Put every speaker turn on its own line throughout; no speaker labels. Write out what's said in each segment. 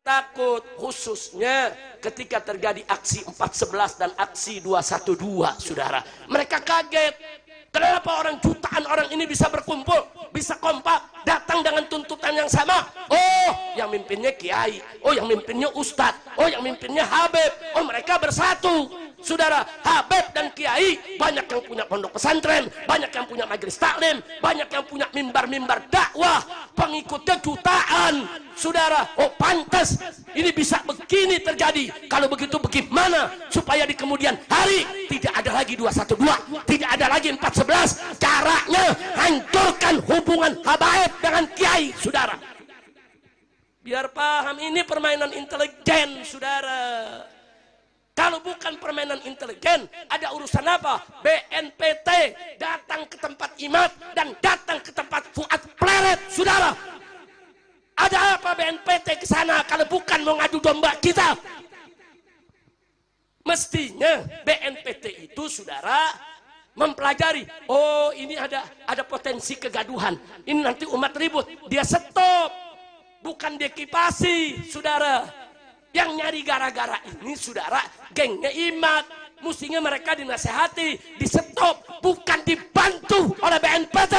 takut khususnya ketika terjadi aksi 4.11 dan aksi 212, saudara. Mereka kaget. Kenapa jutaan orang ini bisa berkumpul, bisa kompak, datang dengan tuntutan yang sama? Oh, yang mimpinnya kiai, oh yang mimpinnya ustadz, oh yang mimpinnya habib, oh mereka bersatu. Saudara, habib dan kiai banyak yang punya pondok pesantren, banyak yang punya majelis taklim, banyak yang punya mimbar-mimbar dakwah, pengikutnya jutaan. Saudara, oh pantas ini bisa begini terjadi. Kalau begitu bagaimana supaya di kemudian hari tidak ada lagi 212, tidak ada lagi 4.11? Caranya hancurkan hubungan habaib dengan kiai, saudara. Biar paham, ini permainan intelijen, saudara. Kalau bukan permainan intelijen, ada urusan apa? BNPT datang ke tempat Imad dan datang ke tempat Fuad Pleret, saudara. Ada apa BNPT ke sana kalau bukan mau ngadu domba kita? Mestinya BNPT itu, saudara, mempelajari. Oh, ini ada potensi kegaduhan. Ini nanti umat ribut. Dia stop, bukan diekipasi, saudara. Yang nyari gara-gara ini, saudara, gengnya Imad. Mestinya mereka dinasehati, di stop, bukan dibantu oleh BNPT.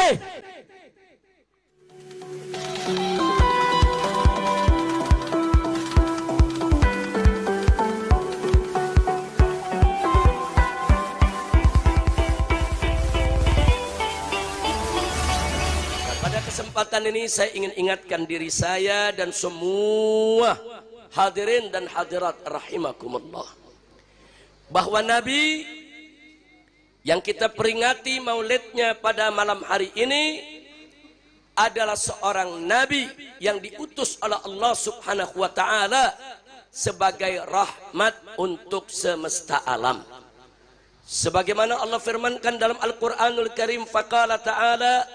Nah, pada kesempatan ini saya ingin ingatkan diri saya dan semua hadirin dan hadirat rahimakumullah, bahwa Nabi yang kita peringati maulidnya pada malam hari ini adalah seorang Nabi yang diutus oleh Allah Subhanahu wa ta'ala sebagai rahmat untuk semesta alam. Sebagaimana Allah firmankan dalam Al-Quranul Karim, faqala ta'ala,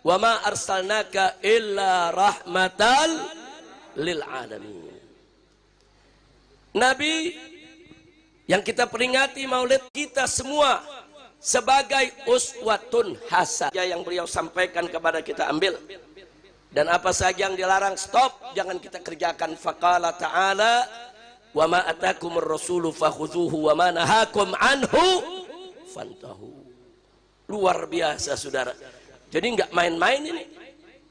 wa ma arsalnaka illa rahmatal lil alamin. Nabi yang kita peringati maulid kita semua sebagai uswatun hasanah yang beliau sampaikan kepada kita ambil, dan apa saja yang dilarang stop, jangan kita kerjakan. Faqala ta'ala, wa ma atakumur rasulu fakhudhuhu wa ma nahakum anhu fantahu. Luar biasa, saudara. Jadi nggak main-main ini.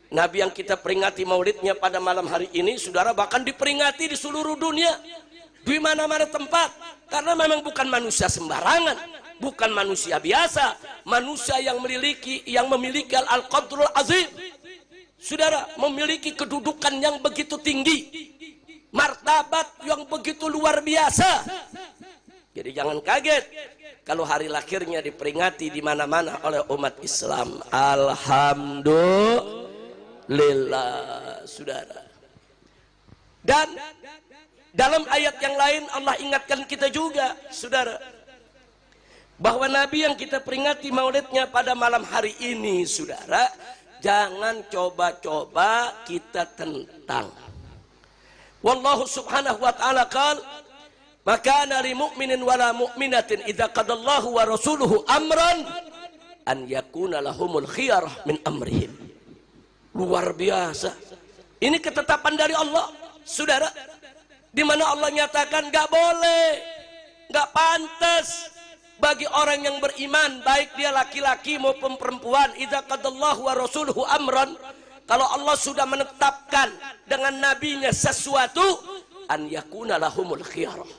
Nabi yang kita peringati maulidnya pada malam hari ini, saudara, bahkan diperingati di seluruh dunia, di mana-mana tempat, karena memang bukan manusia sembarangan, bukan manusia biasa, manusia yang memiliki al-qadrul azim, saudara, memiliki kedudukan yang begitu tinggi, martabat yang begitu luar biasa. Jadi jangan kaget kalau hari lahirnya diperingati di mana-mana oleh umat Islam. Alhamdulillah, saudara. Dan dalam ayat yang lain Allah ingatkan kita juga, saudara, bahwa Nabi yang kita peringati maulidnya pada malam hari ini, saudara, jangan coba-coba kita tentang. Wallahu subhanahu wa ta'ala qala, maka nari mu'minin wala mu'minatin idza qadallahu wa rasuluhu amran an yakuna lahumul khiyarah min amrihim. Luar biasa. Ini ketetapan dari Allah, saudara, di mana Allah nyatakan nggak boleh, nggak pantas bagi orang yang beriman, baik dia laki-laki maupun perempuan, idza qadallahu wa rasuluhu amran, kalau Allah sudah menetapkan dengan nabinya sesuatu, an yakuna lahumul khiyarah,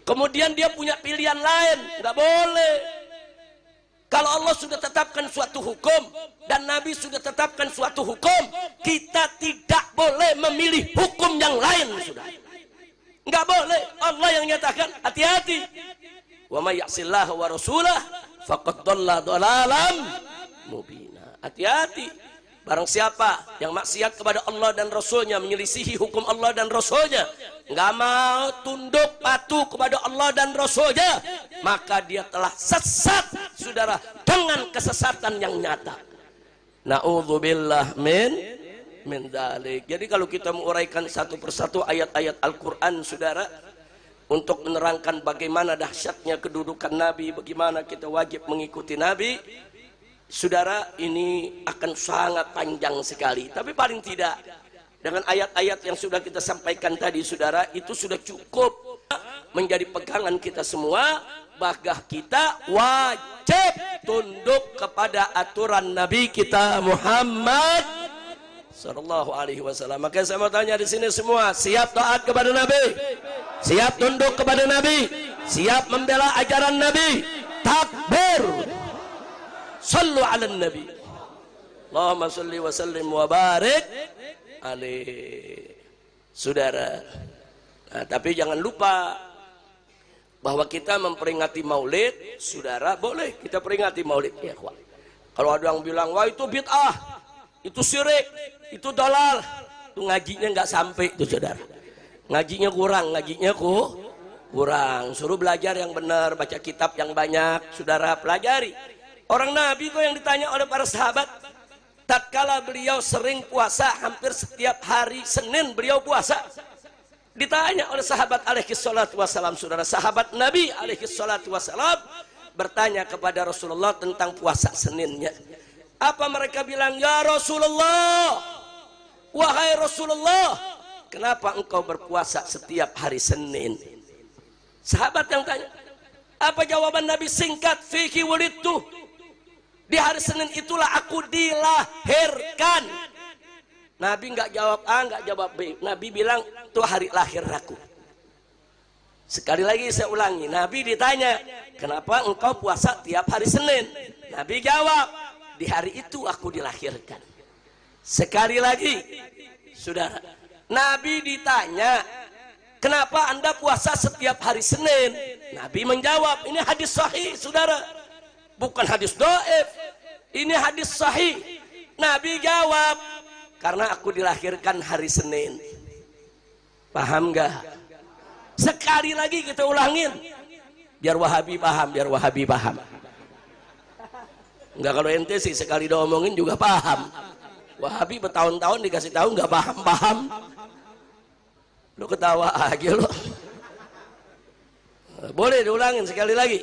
kemudian dia punya pilihan lain, nggak boleh. Kalau Allah sudah tetapkan suatu hukum dan Nabi sudah tetapkan suatu hukum, kita tidak boleh memilih hukum yang lain, sudah. Nggak boleh. Allah yang nyatakan, hati-hati. Wa may ya'sillaha wa rasulah faqad dhalla dhalalan mubina. Hati-hati. Barang siapa yang maksiat kepada Allah dan Rasulnya, menyelisihi hukum Allah dan Rasulnya, nggak mau tunduk patuh kepada Allah dan Rasulnya, maka dia telah sesat, saudara, dengan kesesatan yang nyata. Na'udzubillah min dalik. Jadi kalau kita menguraikan satu persatu ayat-ayat Al-Quran, saudara, untuk menerangkan bagaimana dahsyatnya kedudukan Nabi, bagaimana kita wajib mengikuti Nabi, saudara, ini akan sangat panjang sekali. Tapi paling tidak dengan ayat-ayat yang sudah kita sampaikan tadi, saudara, itu sudah cukup menjadi pegangan kita semua bahwa kita wajib tunduk kepada aturan Nabi kita Muhammad sallallahu alaihi wasallam. Maka saya mau tanya di sini semua, siap taat kepada Nabi? Siap tunduk kepada Nabi? Siap membela ajaran Nabi? Takbir. Sallu ala Nabi. Allahumma salli wa sallim wa barik alaihi. Saudara, nah, tapi jangan lupa bahwa kita memperingati maulid, saudara, boleh kita peringati maulid ya, kawan. Kalau ada yang bilang, wah itu bid'ah, itu syirik, itu dolal, itu ngajinya nggak sampai itu, saudara. Ngajinya kurang. Suruh belajar yang benar, baca kitab yang banyak, saudara, pelajari. Orang Nabi kok yang ditanya oleh para sahabat, tatkala beliau sering puasa, hampir setiap hari Senin beliau puasa. Ditanya oleh sahabat alaihi salatu wassalam, saudara, sahabat Nabi alaihi salatu wassalam bertanya kepada Rasulullah tentang puasa Seninnya. Apa mereka bilang? Ya Rasulullah, wahai Rasulullah, kenapa engkau berpuasa setiap hari Senin? Sahabat yang tanya. Apa jawaban Nabi? Singkat, fihi wulidtu, di hari Senin itulah aku dilahirkan. Nabi nggak jawab A, nggak jawab B. Nabi bilang, itu hari lahir aku. Sekali lagi saya ulangi, Nabi ditanya, kenapa engkau puasa tiap hari Senin? Nabi jawab, di hari itu aku dilahirkan. Sekali lagi, saudara, Nabi ditanya, kenapa anda puasa setiap hari Senin? Nabi menjawab, ini hadis sahih, saudara, bukan hadis dhaif, ini hadis sahih. Nabi jawab, karena aku dilahirkan hari Senin. Paham gak? Sekali lagi kita ulangin, biar Wahabi paham, enggak. Kalau ente sih sekali diomongin juga paham. Wahabi bertahun-tahun dikasih tahu nggak paham. Lo ketawa aja lo. Boleh diulangin sekali lagi.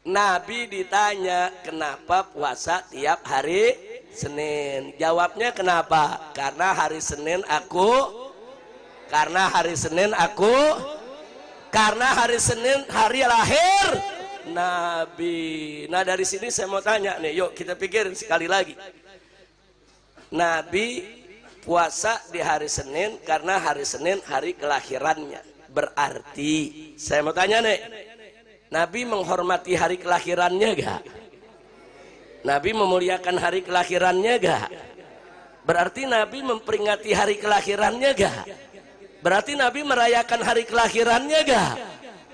Nabi ditanya kenapa puasa tiap hari Senin. Jawabnya kenapa? Karena hari Senin hari lahir Nabi. Nah dari sini saya mau tanya nih, yuk kita pikirin sekali lagi. Nabi puasa di hari Senin karena hari Senin hari kelahirannya. Berarti saya mau tanya nih, Nabi menghormati hari kelahirannya gak? Nabi memuliakan hari kelahirannya gak? Berarti Nabi memperingati hari kelahirannya gak? Berarti Nabi merayakan hari kelahirannya gak?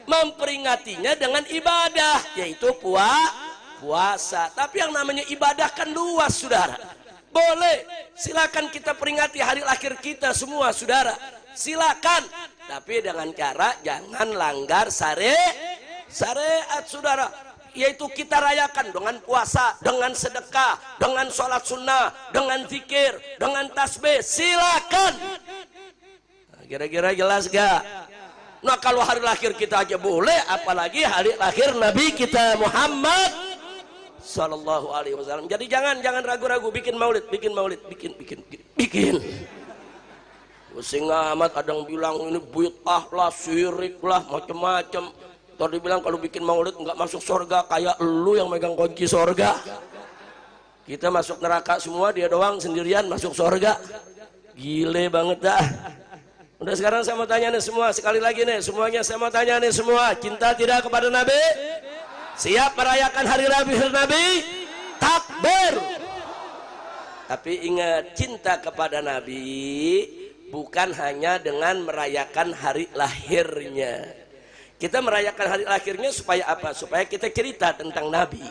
Memperingatinya dengan ibadah, yaitu puasa. Tapi yang namanya ibadah kan luas, saudara. Boleh, silakan kita peringati hari lahir kita semua, saudara. Silakan, tapi dengan cara jangan langgar syariat, saudara. Yaitu kita rayakan dengan puasa, dengan sedekah, dengan sholat sunnah, dengan zikir, dengan tasbih. Silakan. Nah, kira-kira jelas gak? Nah kalau hari lahir kita aja boleh, apalagi hari lahir Nabi kita Muhammad sallallahu alaihi wasallam. Jadi jangan ragu-ragu bikin maulid. Pusing amat, ada yang bilang ini bid'ah lah, syirik lah, macam-macam. Tadi bilang kalau bikin maulid nggak masuk surga, kayak lu yang megang kunci surga. Kita masuk neraka semua, dia doang sendirian masuk surga. Gile banget dah. Udah sekarang saya mau tanya nih semua, sekali lagi nih semuanya saya mau tanya nih semua, cinta tidak kepada Nabi? Siap merayakan hari lahir Nabi? Takbir. Tapi ingat, cinta kepada Nabi bukan hanya dengan merayakan hari lahirnya. Kita merayakan hari lahirnya supaya apa? Supaya kita cerita tentang Nabi.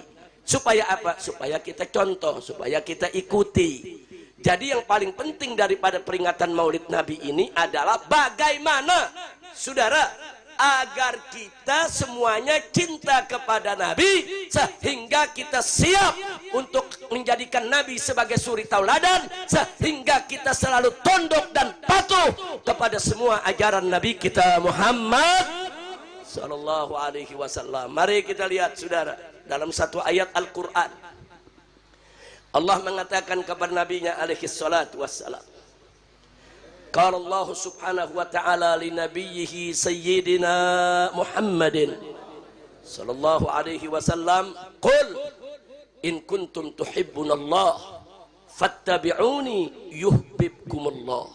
Supaya apa? Supaya kita contoh, supaya kita ikuti. Jadi yang paling penting daripada peringatan Maulid Nabi ini adalah bagaimana, saudara, agar kita semuanya cinta kepada Nabi sehingga kita siap untuk menjadikan Nabi sebagai suri tauladan, sehingga kita selalu tunduk dan patuh kepada semua ajaran Nabi kita Muhammad sallallahu alaihi wasallam. Mari kita lihat, saudara, dalam satu ayat Al-Quran Allah mengatakan kepada nabinya alaihi salatu wassalam, Qala Allah subhanahu wa ta'ala li nabiyhi sayyidina Muhammadin sallallahu alaihi wasallam, qul in kuntum tuhibbunallah fattabi'uni yuhibbukumullah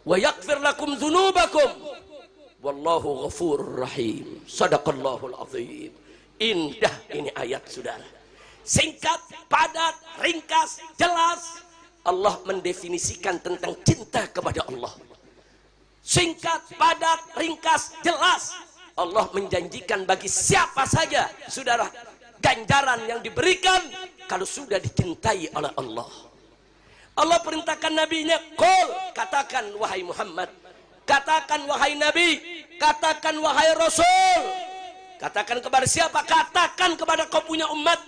wa yaghfir lakum dzunubakum wallahu ghafurur rahim. Shadaqallahul azim. Indah ini ayat, saudara. Singkat, padat, ringkas, jelas. Allah mendefinisikan tentang cinta kepada Allah. Singkat, padat, ringkas, jelas. Allah menjanjikan bagi siapa saja, saudara, ganjaran yang diberikan kalau sudah dicintai oleh Allah. Allah perintahkan nabinya, qul, katakan wahai Muhammad, katakan wahai Nabi, katakan wahai Rasul. Katakan kepada siapa? Katakan kepada kau punya umat,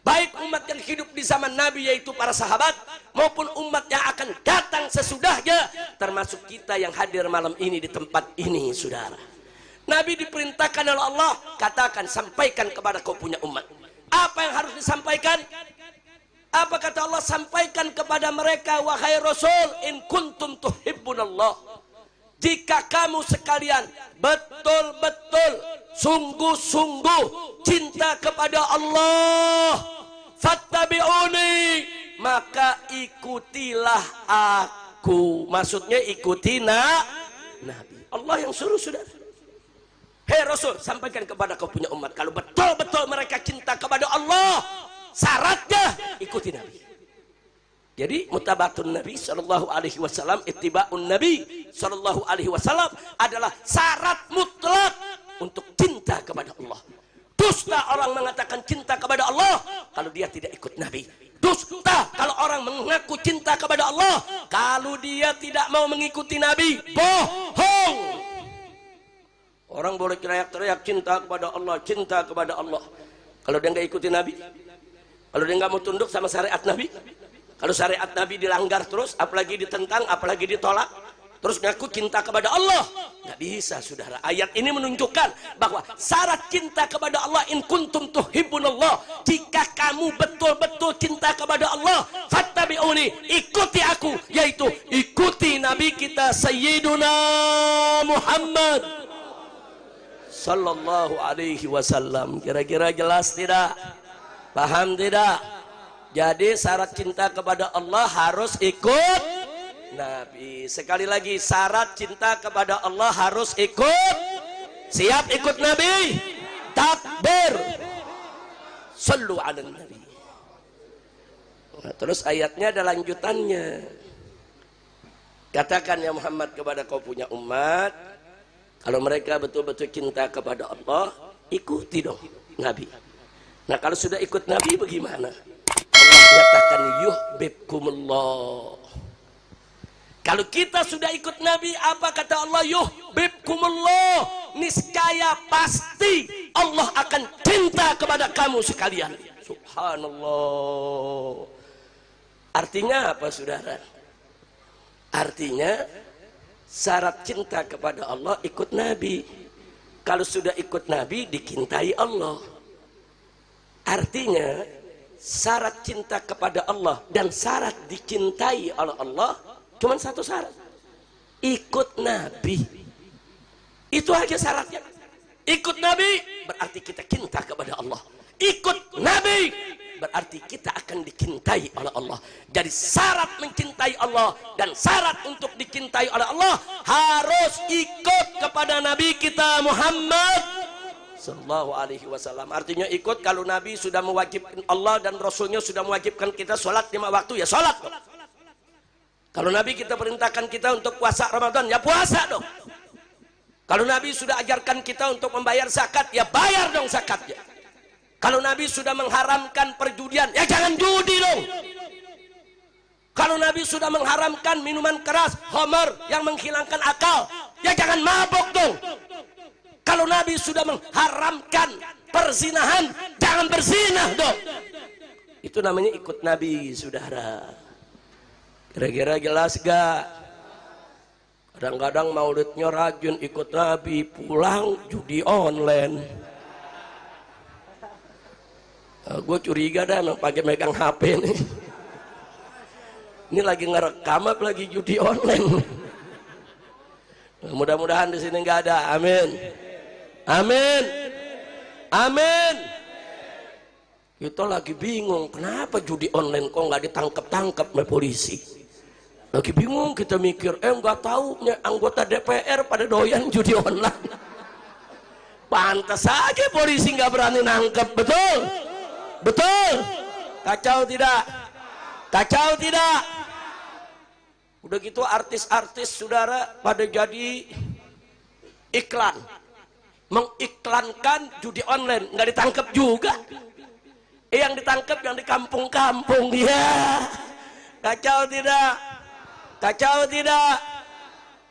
baik umat yang hidup di zaman Nabi yaitu para sahabat, maupun umat yang akan datang sesudahnya, termasuk kita yang hadir malam ini di tempat ini, saudara. Nabi diperintahkan oleh Allah, katakan, sampaikan kepada kau punya umat. Apa yang harus disampaikan? Apa kata Allah? Sampaikan kepada mereka, wahai Rasul, in kuntum tuhibbunallah, jika kamu sekalian betul-betul sungguh-sungguh cinta kepada Allah, fattabi'uni, maka ikutilah aku. Maksudnya ikuti Nabi. Allah yang suruh, saudara. Hei Rasul, sampaikan kepada kau punya umat, kalau betul-betul mereka cinta kepada Allah, syaratnya ikuti Nabi. Jadi mutabatun Nabi sallallahu alaihi wasallam, ittiba'un Nabi sallallahu alaihi wasallam adalah syarat mutlak untuk cinta kepada Allah. Dusta orang mengatakan cinta kepada Allah kalau dia tidak ikut Nabi. Dusta kalau orang mengaku cinta kepada Allah kalau dia tidak mau mengikuti Nabi. Bohong. Orang boleh teriak-teriak cinta kepada Allah, cinta kepada Allah, kalau dia nggak ikuti Nabi, kalau dia nggak mau tunduk sama syariat Nabi, kalau syariat Nabi dilanggar terus, apalagi ditentang, apalagi ditolak, terus ngaku cinta kepada Allah, nggak bisa, saudara. Ayat ini menunjukkan bahwa syarat cinta kepada Allah, in kuntum tuhibbunallah, jika kamu betul-betul cinta kepada Allah, fattabi'uni, ikuti aku, yaitu ikuti Nabi kita Sayyiduna Muhammad sallallahu alaihi wasallam. Kira-kira jelas tidak? Paham tidak? Jadi syarat cinta kepada Allah harus ikut Nabi. Sekali lagi, syarat cinta kepada Allah harus ikut. Siap ikut Nabi? Takbir. Sallu ala Nabi. Nah, terus ayatnya ada lanjutannya. Katakan ya Muhammad kepada kau punya umat, kalau mereka betul-betul cinta kepada Allah, ikuti dong Nabi. Nah, kalau sudah ikut Nabi bagaimana? Allah nyatakan yuhibbukumullah. Kalau kita sudah ikut Nabi, apa kata Allah? Yuhibbukumullah. Niscaya pasti Allah akan cinta kepada kamu sekalian. Subhanallah. Artinya apa, saudara? Artinya syarat cinta kepada Allah ikut Nabi. Kalau sudah ikut Nabi, dicintai Allah. Artinya syarat cinta kepada Allah dan syarat dicintai oleh Allah cuma satu syarat, ikut Nabi. Itu aja syaratnya. Ikut Nabi berarti kita cinta kepada Allah. Ikut Nabi berarti kita akan dicintai oleh Allah. Jadi syarat mencintai Allah dan syarat untuk dicintai oleh Allah harus ikut kepada Nabi kita Muhammad sallallahu alaihi wasallam. Artinya ikut kalau Nabi sudah mewajibkan, Allah dan Rasulnya sudah mewajibkan kita sholat 5 waktu, ya sholat. Kalau Nabi kita perintahkan kita untuk puasa Ramadan, ya puasa dong. Kalau Nabi sudah ajarkan kita untuk membayar zakat, ya bayar dong zakatnya. Kalau Nabi sudah mengharamkan perjudian, ya jangan judi dong. Kalau Nabi sudah mengharamkan minuman keras, khamar yang menghilangkan akal, ya jangan mabok dong. Kalau Nabi sudah mengharamkan perzinahan, jangan berzinah dong. Itu namanya ikut Nabi, saudara. Kira-kira jelas gak? Kadang-kadang maulidnya rajin ikut Nabi, pulang judi online. Gue curiga dah pakai megang HP nih. Ini lagi ngerekam apa lagi judi online? Mudah-mudahan di sini nggak ada. Amin. Amin. Amin. Kita lagi bingung, kenapa judi online kok nggak ditangkap-tangkap oleh polisi? Lagi bingung kita mikir, nggak tahu anggota DPR pada doyan judi online. Pantas saja polisi nggak berani nangkep, betul? Betul? Kacau tidak? Kacau tidak? Udah gitu artis-artis saudara pada jadi iklan, mengiklankan judi online, nggak ditangkap juga. Yang ditangkap yang di kampung-kampung, ya. Kacau tidak? Kacau tidak?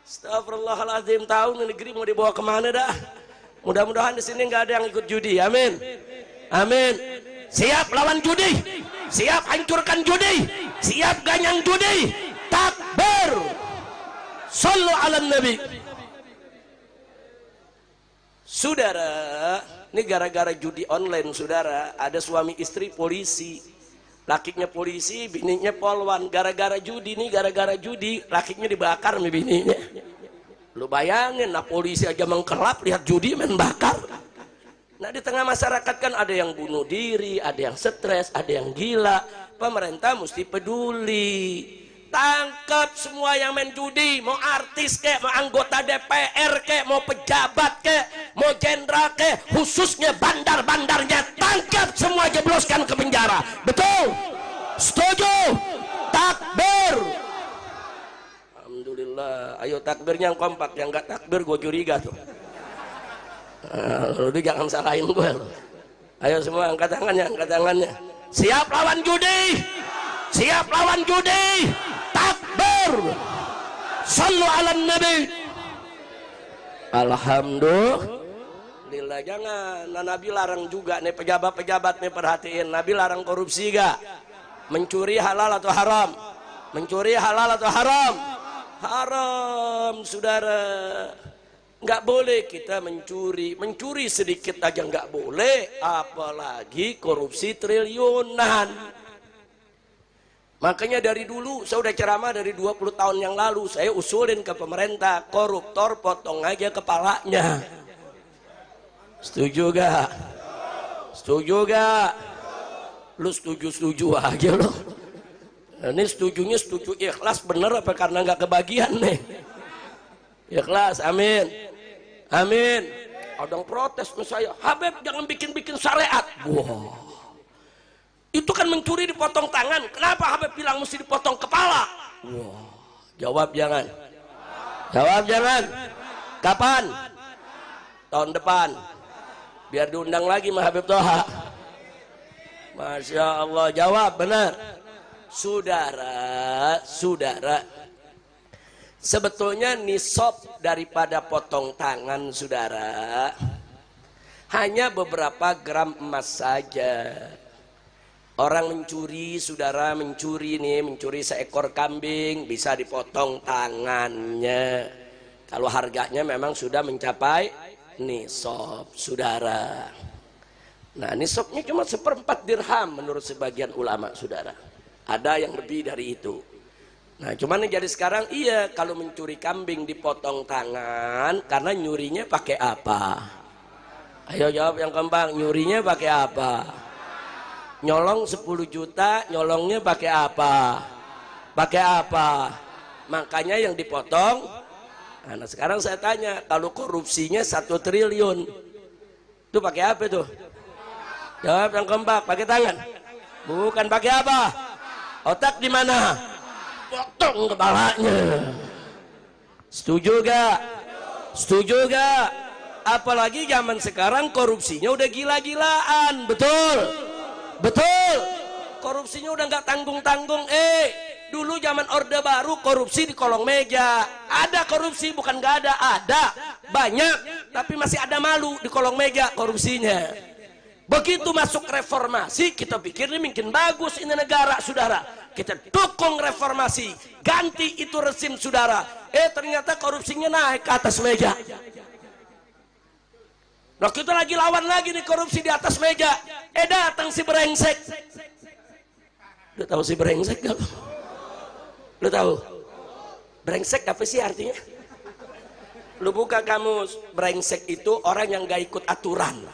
Astagfirullahaladzim, tahu negeri mau dibawa kemana dah? Mudah-mudahan di sini nggak ada yang ikut judi. Amin. Amin. Siap lawan judi, siap hancurkan judi, siap ganyang judi. Takbir. Sallu ala nabi. Saudara, ini gara-gara judi online, saudara, ada suami istri polisi, lakinya polisi, bininya polwan. Gara-gara judi nih, gara-gara judi, lakinya dibakar sama bininya. Lu bayangin, nah polisi aja mengkelap lihat judi main bakar. Nah di tengah masyarakat kan ada yang bunuh diri, ada yang stres, ada yang gila. Pemerintah mesti peduli. Tangkap semua yang main judi, mau artis kek, mau anggota DPR kek, mau pejabat kek, mau jenderal kek, khususnya bandar-bandarnya, tangkap semua, jebloskan ke penjara. Betul? Setuju? Takbir. Alhamdulillah. Ayo takbirnya yang kompak, yang gak takbir gue curiga tuh. Lu jangan salahin gue loh. Ayo semua angkat tangannya, angkat tangannya. Siap lawan judi, siap lawan judi. Takbir. Sallu ala nabi. Alhamdulillah. Jangan, nah, Nabi larang juga nih, pejabat-pejabat nih perhatiin, Nabi larang korupsi gak? Mencuri halal atau haram? Mencuri halal atau haram? Haram, saudara. Nggak boleh kita mencuri, mencuri sedikit aja nggak boleh, apalagi korupsi triliunan. Makanya dari dulu saya udah ceramah dari 20 tahun yang lalu, saya usulin ke pemerintah, koruptor potong aja kepalanya. Setuju gak? Setuju gak? Lu setuju-setuju aja lo. Ini setujunya setuju ikhlas bener apa karena nggak kebagian nih? Ikhlas, amin. Amin. Ada yang protes sama saya, Habib jangan bikin-bikin syariat. Wow. Itu kan mencuri dipotong tangan. Kenapa Habib bilang mesti dipotong kepala? Wow. Jawab jangan. Jawab jangan. Kapan? Tahun depan. Biar diundang lagi sama Habib Toha. Masya Allah, jawab benar. Saudara, saudara, sebetulnya nisab daripada potong tangan, saudara, hanya beberapa gram emas saja. Orang mencuri, saudara, mencuri nih, mencuri seekor kambing, bisa dipotong tangannya. Kalau harganya memang sudah mencapai nisab, saudara. Nah, nisabnya cuma 1/4 dirham menurut sebagian ulama, saudara. Ada yang lebih dari itu. Nah, cuman yang jadi sekarang, iya, kalau mencuri kambing dipotong tangan, karena nyurinya pakai apa? Ayo jawab yang gampang, nyurinya pakai apa? Nyolong 10 juta, nyolongnya pakai apa? Pakai apa? Makanya yang dipotong. Nah, sekarang saya tanya, kalau korupsinya 1 triliun, itu pakai apa itu? Jawab yang keempat, pakai tangan. Bukan pakai apa? Otak di mana? Potong kepalanya. Setuju gak? Setuju gak? Apalagi zaman sekarang korupsinya udah gila-gilaan, betul? Betul. Korupsinya udah nggak tanggung-tanggung. Dulu zaman Orde Baru korupsi di kolong meja. Ada korupsi, bukan nggak ada, ada banyak, tapi masih ada malu di kolong meja korupsinya. Begitu masuk reformasi, kita pikir ini mungkin bagus ini negara, saudara. Kita dukung reformasi, ganti itu rezim, saudara. Ternyata korupsinya naik ke atas meja. Nah, kita lagi lawan lagi nih korupsi di atas meja. Datang si brengsek. Lu tahu si brengsek gak? Lu tahu? Brengsek apa sih artinya? Lu buka kamus, brengsek itu orang yang gak ikut aturan,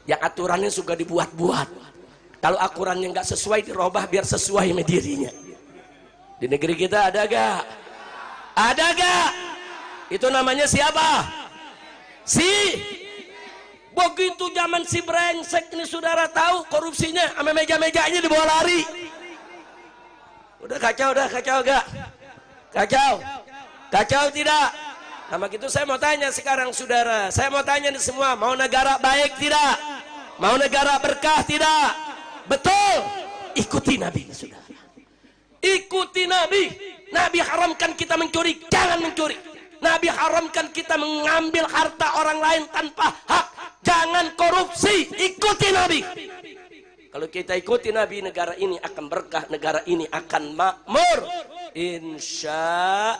yang aturannya suka dibuat-buat. Kalau aturannya nggak sesuai dirubah biar sesuai sama dirinya. Di negeri kita ada gak? Ada gak? Itu namanya siapa? Begitu zaman si brengsek ini saudara tahu korupsinya, sama meja-mejanya dibawa lari. Udah kacau gak? Kacau tidak? Sama gitu saya mau tanya sekarang saudara, saya mau tanya nih semua, mau negara baik tidak? Mau negara berkah tidak? Betul. Ikuti Nabi saudara. Ikuti Nabi. Nabi haramkan kita mencuri, jangan mencuri. Nabi haramkan kita mengambil harta orang lain tanpa hak, jangan korupsi. Ikuti Nabi. Kalau kita ikuti Nabi, negara ini akan berkah, negara ini akan makmur, insya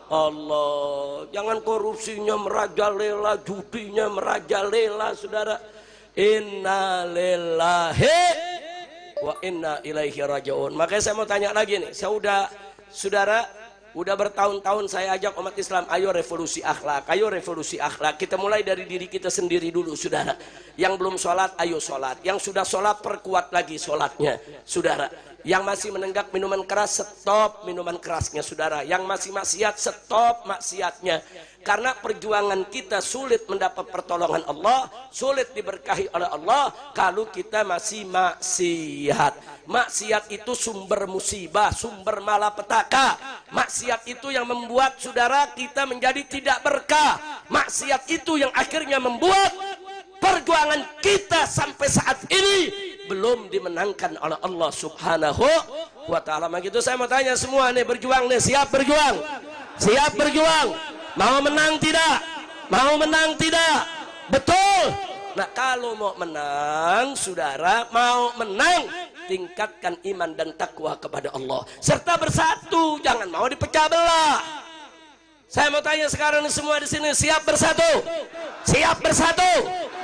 Allah. Jangan korupsinya merajalela, judinya merajalela saudara. Inna lillahi wa inna ilaihi raji'un. Makanya saya mau tanya lagi nih, saudara, udah bertahun-tahun saya ajak umat Islam, ayo revolusi akhlak, ayo revolusi akhlak. Kita mulai dari diri kita sendiri dulu saudara. Yang belum sholat, ayo sholat. Yang sudah sholat, perkuat lagi sholatnya saudara. Yang masih menenggak minuman keras, stop minuman kerasnya saudara. Yang masih maksiat, stop maksiatnya. Karena perjuangan kita sulit mendapat pertolongan Allah, sulit diberkahi oleh Allah kalau kita masih maksiat. Maksiat itu sumber musibah, sumber malapetaka. Maksiat itu yang membuat saudara kita menjadi tidak berkah. Maksiat itu yang akhirnya membuat perjuangan kita sampai saat ini belum dimenangkan oleh Allah Subhanahu wa ta'ala. Begitu saya mau tanya semua nih, berjuang nih, siap berjuang? Siap berjuang? Mau menang tidak? Mau menang tidak? Betul. Nah, kalau mau menang, saudara, mau menang, tingkatkan iman dan takwa kepada Allah serta bersatu, jangan mau dipecah belah. Saya mau tanya sekarang nih semua di sini, siap bersatu? Siap bersatu?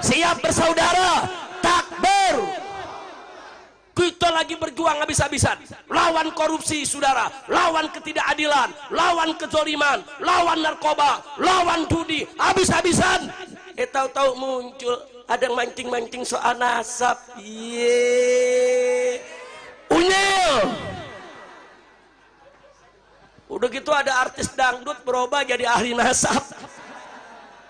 Siap bersaudara? Takbir. Kita lagi berjuang habis-habisan lawan korupsi saudara, lawan ketidakadilan, lawan kezaliman, lawan narkoba, lawan judi, habis-habisan. Tahu-tahu muncul ada mancing-mancing soal nasab. Unyil. Udah gitu ada artis dangdut berubah jadi ahli nasab.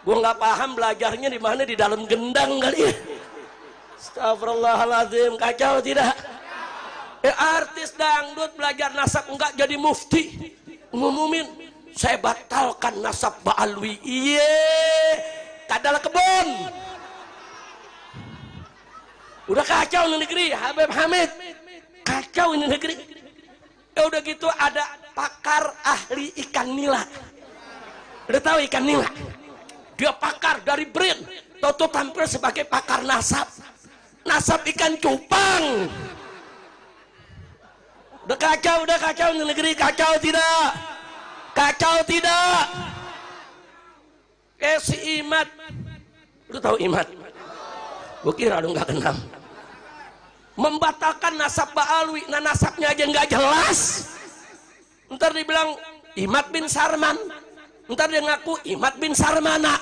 Gua nggak paham belajarnya di mana, di dalam gendang kali ya. Astagfirullahaladzim, kacau tidak? Artis dangdut belajar nasab enggak jadi mufti, ngumumin saya batalkan nasab Ba'alwi. Kadal kebun. Udah kacau ini negeri, Habib Hamid. Kacau ini negeri. Udah gitu ada pakar ahli ikan nila. Udah tahu ikan nila? Dia pakar dari BRIN, Toto tampil sebagai pakar nasab. Nasab ikan cupang. Udah kacau di negeri, kacau tidak? Kacau tidak? Si Imad, lu tahu Imad? Gue kira lu nggak kenal. Membatalkan nasab Ba'alwi, nah nasabnya aja nggak jelas. Ntar dibilang Imad bin Sarman, ntar dia ngaku Imad bin Sarmana,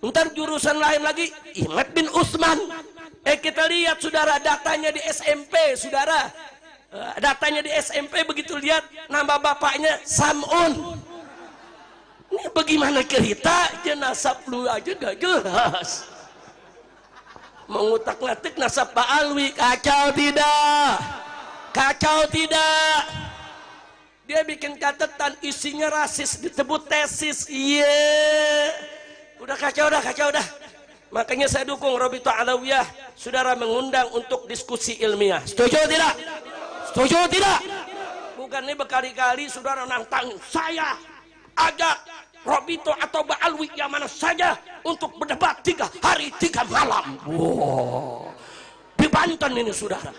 ntar jurusan lain lagi Imad bin Usman. Kita lihat saudara datanya di SMP saudara, datanya di SMP begitu lihat nama bapaknya Samun. Ini bagaimana cerita nasab lu aja gak jelas. Mengutak-ngatik nasab Ba'alwi, kacau tidak? Kacau tidak? Dia bikin catatan isinya rasis, disebut tesis. Udah kacau dah. Makanya saya dukung Rabithah Alawiyah, saudara, mengundang untuk diskusi ilmiah. Setuju tidak? Setuju tidak? Bukan ini berkali-kali saudara nantang saya ajak Rabithah atau Ba'alwi yang mana saja untuk berdebat 3 hari 3 malam. Wow. Di Banten ini saudara.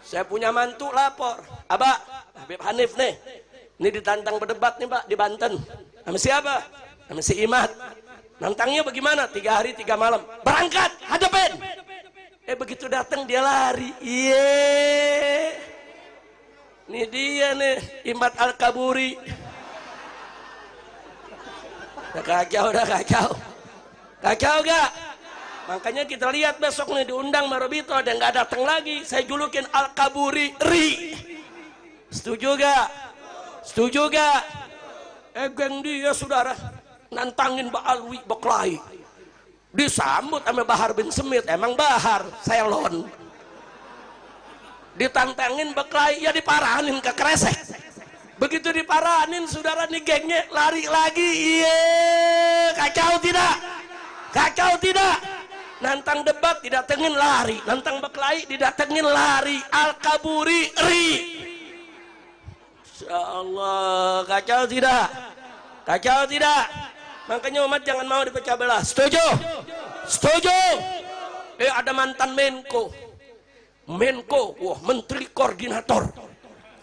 Saya punya mantu lapor, Abah Habib Hanif nih, ini ditantang berdebat nih Pak di Banten. Sama siapa? Sama si Imad. Nantangnya bagaimana? 3 hari 3 malam. Berangkat, hadapin. Begitu datang dia lari. Ini dia nih, Imad Al-Kaburi. Udah kacau, udah kacau. Kacau gak? Makanya kita lihat besok nih diundang Marobito, ada yang nggak datang lagi. Saya julukin Al-Kaburi Ri. Setuju gak? Setuju gak? Geng dia saudara nantangin Mbak Alwi Beklai, disambut sama Bahar bin Semit. Emang Bahar Selon ditantangin Beklai, ya diparanin ke kresek. Begitu diparanin saudara nih gengnya lari lagi. Iya, kacau tidak? Kacau tidak? Nantang debat didatengin lari, nantang Beklai didatengin lari. Al-Kaburi Ri. Insya Allah, kacau tidak? Kacau tidak? Makanya umat jangan mau dipecah belah. Setuju? Setuju? Ada mantan Menko. Menko, wah menteri koordinator.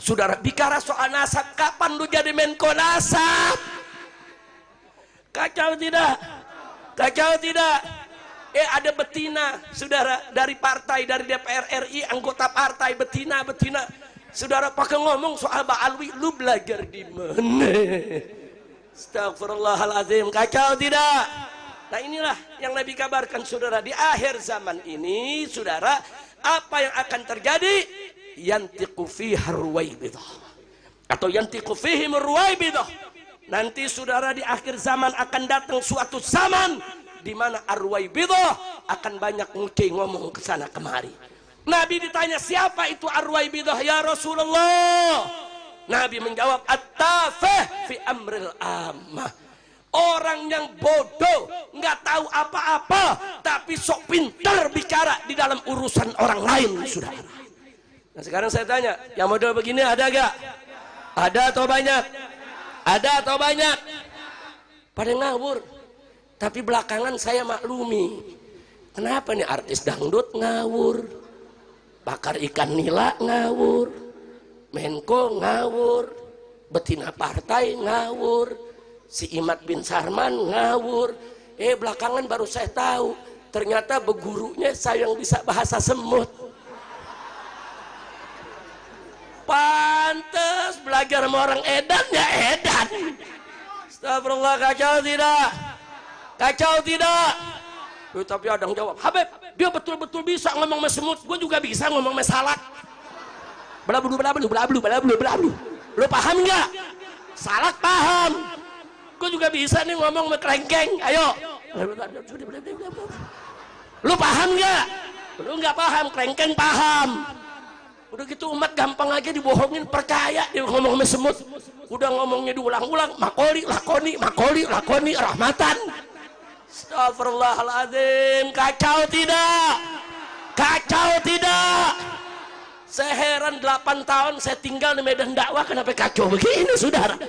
Saudara, bicara soal nasab, kapan lu jadi Menko nasab? Kacau tidak? Kacau tidak? Ada betina, saudara, dari partai, dari DPR RI, anggota partai, betina. Saudara pakai ngomong soal Mbak Alwi, lu belajar di mana? Astagfirullahaladzim, kacau tidak? Nah inilah yang Nabi kabarkan saudara, di akhir zaman ini saudara, apa yang akan terjadi? Yantiqu fiha ruwaibidah, atau yantiqu fihim ruwaibidah. Nanti saudara di akhir zaman akan datang suatu zaman di mana arwaibidah akan banyak ngomong ke sana kemari. Nabi ditanya, siapa itu arwaibidah ya Rasulullah? Nabi menjawab, at-tafih fi amril ammah. Orang yang bodoh, nggak tahu apa-apa, tapi sok pintar bicara di dalam urusan orang lain, saudara. Nah sekarang saya tanya, yang model begini ada gak? Ada atau banyak? Ada atau banyak? Pada ngawur. Tapi belakangan saya maklumi, kenapa nih artis dangdut ngawur, bakar ikan nila ngawur, Menko ngawur, betina partai ngawur, si Imad bin Sarman ngawur. Belakangan baru saya tahu, ternyata begurunya saya yang bisa bahasa semut. Pantes belajar sama orang edan ya edan. Astagfirullah, kacau tidak? Kacau tidak? Tapi ada yang jawab, Habib, dia betul-betul bisa ngomong sama semut, gue juga bisa ngomong sama salak. Belablu. Lo paham nggak? Salak paham. Gue juga bisa nih ngomong sama kelengkeng. Ayo. Lo paham nggak? Lo nggak paham, kelengkeng paham. Udah gitu umat gampang aja dibohongin, percaya dia ngomong sama semut. Udah ngomongnya diulang-ulang, makoli, lakoni, rahmatan. Astagfirullahaladzim, kacau tidak? Kacau tidak? Saya heran 8 tahun saya tinggal di medan dakwah, kenapa kacau begini saudara?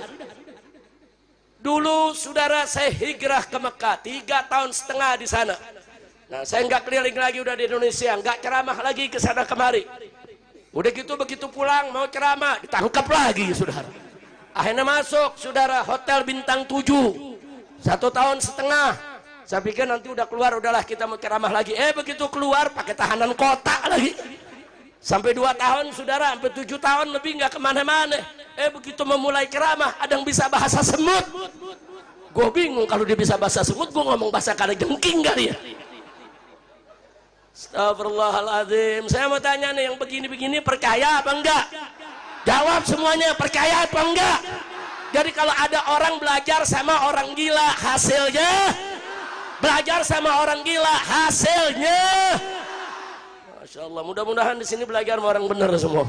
Dulu saudara saya hijrah ke Mekah 3,5 tahun di sana. Nah saya nggak keliling lagi udah di Indonesia, nggak ceramah lagi ke sana kemari. Udah gitu begitu pulang mau ceramah ditangkap lagi saudara. Akhirnya masuk saudara hotel bintang 7 1,5 tahun. Saya pikir nanti udah keluar, udahlah kita mau ceramah lagi. Begitu keluar pakai tahanan kota lagi. Sampai 2 tahun saudara, sampai 7 tahun lebih nggak kemana-mana. Begitu memulai ceramah ada yang bisa bahasa semut. Gue bingung, kalau dia bisa bahasa semut gue ngomong bahasa kalajengking kali ya. Astagfirullahaladzim. Saya mau tanya nih, yang begini-begini percaya apa enggak? Jawab semuanya, percaya apa enggak? Jadi kalau ada orang belajar sama orang gila, hasilnya belajar sama orang gila, hasilnya Masya Allah. Mudah-mudahan di sini belajar sama orang benar semua.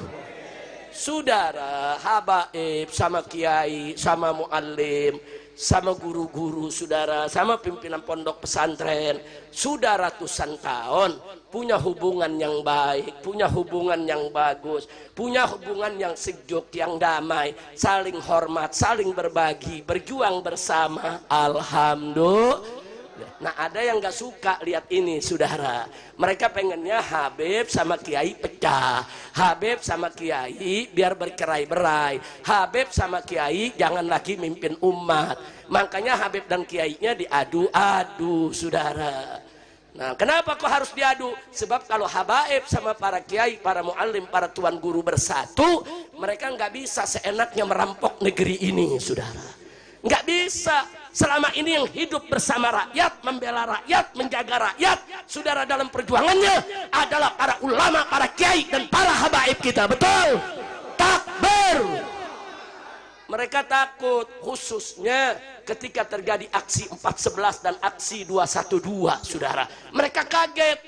Saudara, habaib sama kiai, sama muallim, sama guru-guru saudara, sama pimpinan pondok pesantren, sudah ratusan tahun punya hubungan yang baik, punya hubungan yang bagus, punya hubungan yang sejuk, yang damai, saling hormat, saling berbagi, berjuang bersama. Alhamdulillah. Nah ada yang gak suka lihat ini saudara, mereka pengennya Habib sama Kiai pecah, Habib sama Kiai biar bercerai-berai, Habib sama Kiai jangan lagi mimpin umat. Makanya Habib dan Kiainya diadu-adu saudara. Nah kenapa kok harus diadu? Sebab kalau habaib sama para kiai, para muallim, para tuan guru bersatu, mereka nggak bisa seenaknya merampok negeri ini saudara. Nggak bisa. selama ini yang hidup bersama rakyat, membela rakyat, menjaga rakyat, saudara, dalam perjuangannya adalah para ulama, para kiai, dan para habaib kita. Betul? Takbir. Mereka takut, khususnya ketika terjadi aksi 411 dan aksi 212, saudara. Mereka kaget.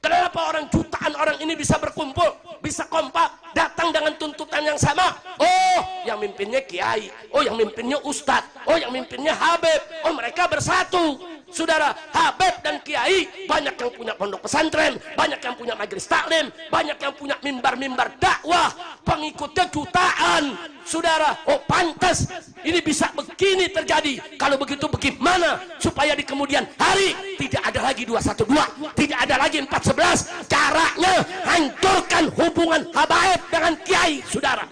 Kenapa orang jutaan orang ini bisa berkumpul, bisa kompak, datang dengan tuntutan yang sama? Oh, yang mimpinnya kiai. Oh, yang mimpinnya ustadz. Oh, yang mimpinnya habib. Oh, mereka bersatu. Saudara, habib dan kiai banyak yang punya pondok pesantren, banyak yang punya majelis taklim, banyak yang punya mimbar-mimbar dakwah, pengikutnya jutaan. Saudara, oh pantas ini bisa begini terjadi. Kalau begitu bagaimana supaya di kemudian hari tidak ada lagi 212, tidak ada lagi 411? Caranya hancurkan hubungan habaib dengan kiai, saudara.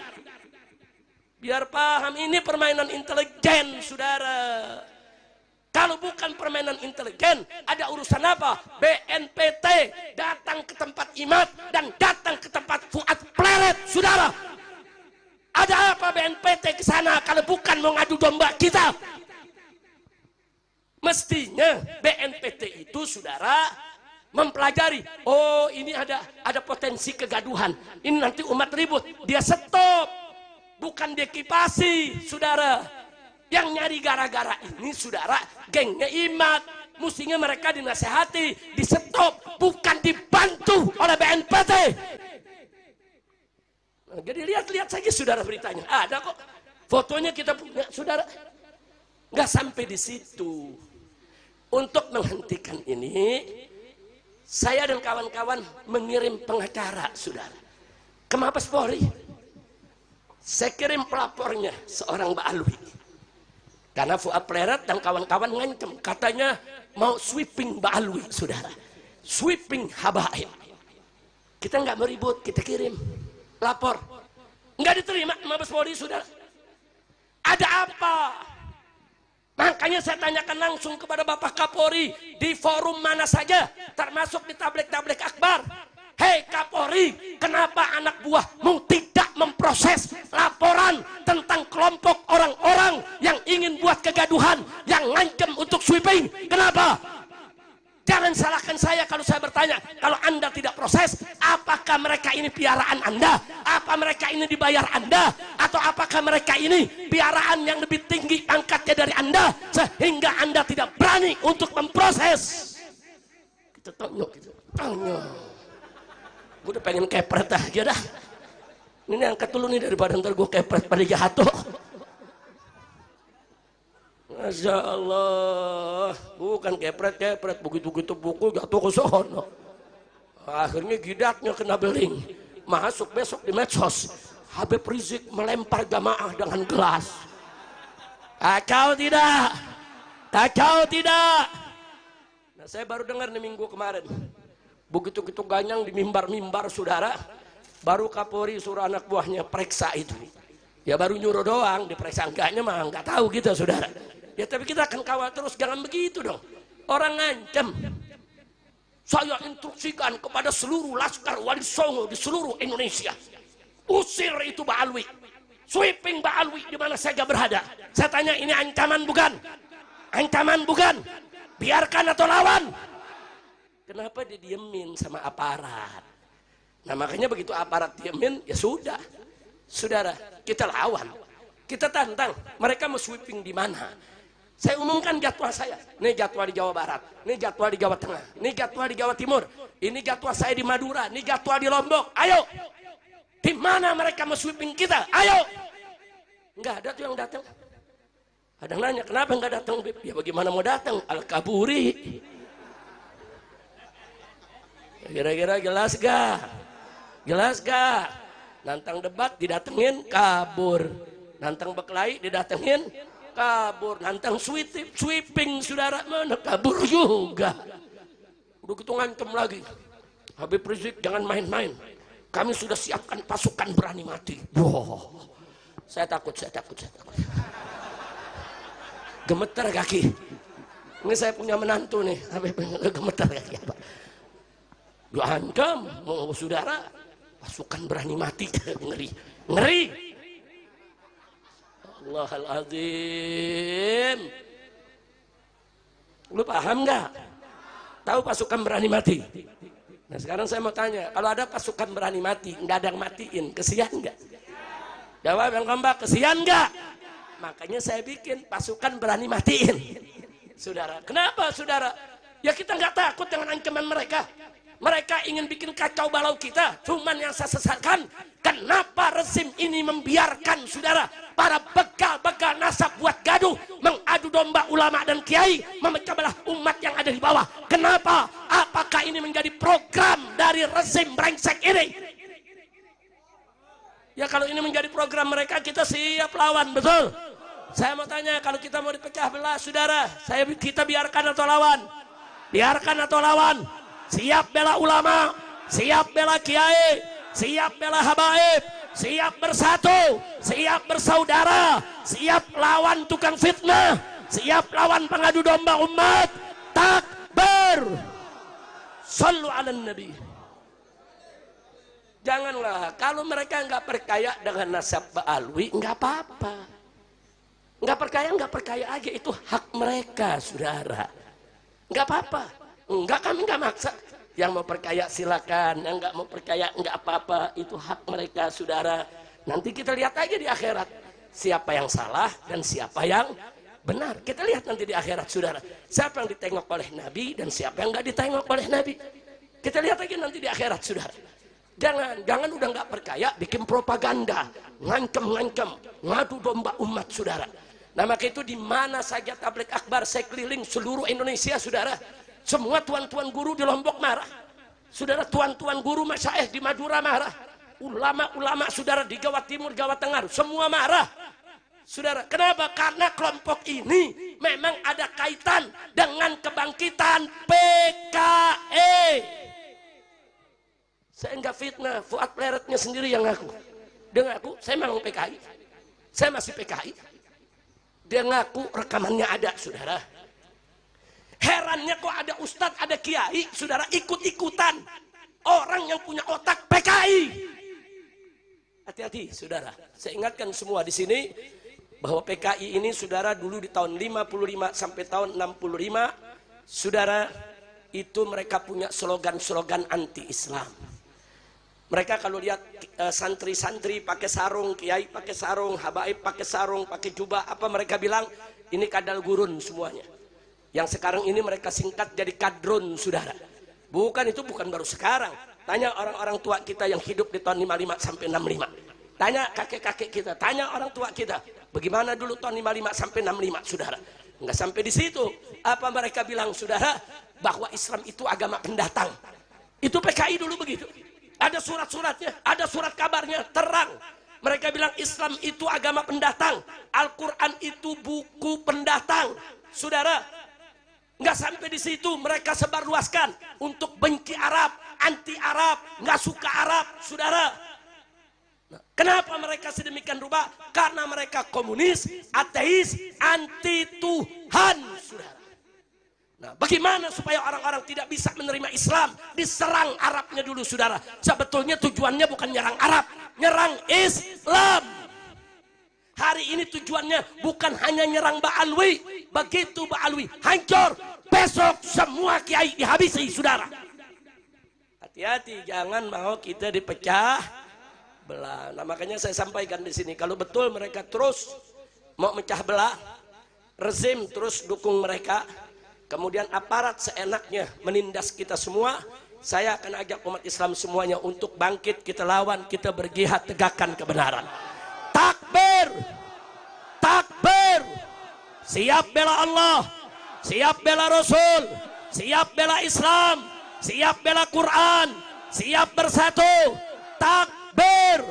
Biar paham, ini permainan intelijen, saudara. Kalau bukan permainan intelijen, ada urusan apa? BNPT datang ke tempat Imad dan datang ke tempat Fuad Pleret, saudara. Ada apa BNPT ke sana kalau bukan mau ngadu domba kita? Mestinya BNPT itu, saudara, mempelajari. Oh, ini ada potensi kegaduhan. Ini nanti umat ribut. Dia stop, bukan diekipasi, saudara. Yang nyari gara-gara ini, saudara, gengnya Imad. Mestinya mereka dinasehati, di stop, bukan dibantu oleh BNPT. Nah, jadi lihat-lihat saja, saudara, beritanya. Ada kok, fotonya kita punya, saudara. Nggak sampai di situ. Untuk menghentikan ini, saya dan kawan-kawan mengirim pengacara, saudara, ke Mabes Polri. Saya kirim pelapornya, seorang Mbak Alwi. Karena Fuad Pleret dan kawan-kawan ngancem, katanya mau sweeping Mbak Alwi, saudara. Sweeping habaib. Kita nggak mau ribut, kita kirim lapor. Nggak diterima Mabes Polri, saudara. Ada apa? Makanya saya tanyakan langsung kepada Bapak Kapolri di forum mana saja, termasuk di tablik-tablik akbar. Hei Kapolri, kenapa anak buahmu tidak memproses laporan tentang kelompok orang-orang yang ingin buat kegaduhan, yang ngancem untuk sweeping? Kenapa? Jangan salahkan saya kalau saya bertanya. Kalau Anda tidak proses, apakah mereka ini piaraan Anda? Apa mereka ini dibayar Anda? Atau apakah mereka ini piaraan yang lebih tinggi pangkatnya dari Anda, sehingga Anda tidak berani untuk memproses? Kita tanya, kita tanya. Gue udah pengen kepret aja dah. Ini angkat dulu nih daripada ntar gue kepret pada jatuh. Masya Allah, bukan kepret, begitu-begitu buku jatuh ke sono. Akhirnya gidatnya kena beling. Masuk besok di medsos, Habib Rizik melempar jamaah dengan gelas. Kacau tidak? Kacau tidak? Nah, saya baru dengar nih minggu kemarin. Begitu-begitu ganyang di mimbar-mimbar, saudara, baru Kapolri suruh anak buahnya periksa itu. Ya baru nyuruh doang, diperiksa enggaknya mah nggak tahu kita, saudara. Ya tapi kita akan kawal terus, jangan begitu dong. Orang ngancam. Saya instruksikan kepada seluruh laskar Wali Songo di seluruh Indonesia, usir itu Mbak Alwi, sweeping Mbak Alwi di mana saja berada. Saya tanya, ini ancaman bukan? Ancaman bukan? Biarkan atau lawan? Kenapa didiemin sama aparat? Nah makanya begitu aparat diemin, ya sudah, saudara, kita lawan, kita tantang. Mereka mau sweeping di mana? Saya umumkan jadwal saya. Ini jadwal di Jawa Barat, ini jadwal di Jawa Tengah, ini jadwal di Jawa Timur, ini jadwal saya di Madura, ini jadwal di Lombok. Ayo, di mana mereka mau sweeping kita? Ayo. Nggak ada tuh yang datang. Ada yang nanya, kenapa nggak datang? Ya bagaimana mau datang? Al-Kaburi. Kira-kira jelas gak? Jelas gak? Nantang debat didatengin, kabur. Nantang berkelahi didatengin, kabur. Nantang sweeping, saudara, mana kabur juga. Udah gitu ngancem lagi. Habib Rizik jangan main-main. Kami sudah siapkan pasukan berani mati. Wow. Saya takut. Gemeter kaki. Ini saya punya menantu nih, Habib, gemeter kaki apa? Diancam, mau saudara, pasukan berani mati. Ngeri. Allahul Azim. Lu paham nggak? Tahu pasukan berani mati? Nah sekarang saya mau tanya, kalau ada pasukan berani mati, nggak ada yang matiin, kesian nggak? Jawab yang kompak, kesian nggak? Makanya saya bikin pasukan berani matiin. Saudara, kenapa saudara? Ya kita nggak takut dengan ancaman mereka. Mereka ingin bikin kacau balau kita. Cuman yang saya sesalkan, kenapa rezim ini membiarkan saudara para begal-begal nasab buat gaduh, mengadu domba ulama dan kiai, memecah belah umat yang ada di bawah. Kenapa? Apakah ini menjadi program dari rezim brengsek ini? Ya kalau ini menjadi program mereka, kita siap lawan, betul? Saya mau tanya, kalau kita mau dipecah belah saudara, kita biarkan atau lawan? Biarkan atau lawan? Siap bela ulama, siap bela kiai, siap bela habaib, siap bersatu, siap bersaudara, siap lawan tukang fitnah, siap lawan pengadu domba umat. Takbir, sallu ala nabi. Janganlah, kalau mereka nggak percaya dengan nasab Ba'alwi, nggak apa-apa. Nggak percaya aja, itu hak mereka saudara. Nggak apa-apa. Enggak, kami enggak maksa. Yang mau percaya silakan, yang enggak mau percaya enggak apa-apa, itu hak mereka saudara. Nanti kita lihat aja di akhirat siapa yang salah dan siapa yang benar. Kita lihat nanti di akhirat saudara, siapa yang ditengok oleh Nabi dan siapa yang enggak ditengok oleh Nabi. Kita lihat aja nanti di akhirat saudara. Jangan udah enggak percaya bikin propaganda, ngancem ngadu domba umat saudara. Nah maka itu di mana saja tabligh akbar saya keliling seluruh Indonesia saudara. Semua tuan-tuan guru di Lombok marah. Saudara, tuan-tuan guru masyaikh di Madura marah. Ulama-ulama saudara di Jawa Timur, Jawa Tengah, semua marah. Saudara, kenapa? Karena kelompok ini memang ada kaitan dengan kebangkitan PKI. Saya enggak fitnah, Fuad Pleretnya sendiri yang ngaku. Dia ngaku, saya memang PKI. Saya masih PKI. Dia ngaku rekamannya ada, saudara. Herannya kok ada ustadz, ada kiai, saudara ikut-ikutan orang yang punya otak PKI. Hati-hati, saudara. Saya ingatkan semua di sini bahwa PKI ini, saudara, dulu di tahun 55 sampai tahun 65, saudara, itu mereka punya slogan-slogan anti-Islam. Mereka kalau lihat santri-santri pakai sarung, kiai pakai sarung, habaib pakai sarung, pakai jubah, apa mereka bilang? Ini kadal gurun semuanya. Yang sekarang ini mereka singkat jadi kadrun, saudara. Itu bukan baru sekarang. Tanya orang-orang tua kita yang hidup di tahun 55 sampai 65. Tanya kakek-kakek kita, tanya orang tua kita. Bagaimana dulu tahun 55 sampai 65, saudara? Enggak sampai di situ. Apa mereka bilang, saudara? Bahwa Islam itu agama pendatang. Itu PKI dulu begitu. Ada surat-suratnya, ada surat kabarnya, terang. Mereka bilang Islam itu agama pendatang. Al-Quran itu buku pendatang. Saudara, nggak sampai di situ, mereka sebarluaskan untuk benci Arab, anti Arab, nggak suka Arab, saudara. Nah, kenapa mereka sedemikian rupa? Karena mereka komunis, ateis, anti Tuhan, saudara. Nah, bagaimana supaya orang-orang tidak bisa menerima Islam? Diserang Arabnya dulu, saudara. Sebetulnya tujuannya bukan nyerang Arab, nyerang Islam. Hari ini tujuannya bukan hanya nyerang Ba'alwi. Begitu Ba'alwi hancur, besok semua kiai dihabisi, saudara. Hati-hati, jangan mau kita dipecah belah. Nah, makanya saya sampaikan di sini, kalau betul mereka terus mau mecah belah, rezim terus dukung mereka, kemudian aparat seenaknya menindas kita semua, saya akan ajak umat Islam semuanya untuk bangkit, kita lawan, kita berjihad tegakkan kebenaran. Takbir, takbir, siap bela Allah, siap bela Rasul, siap bela Islam, siap bela Quran, siap bersatu. Takbir,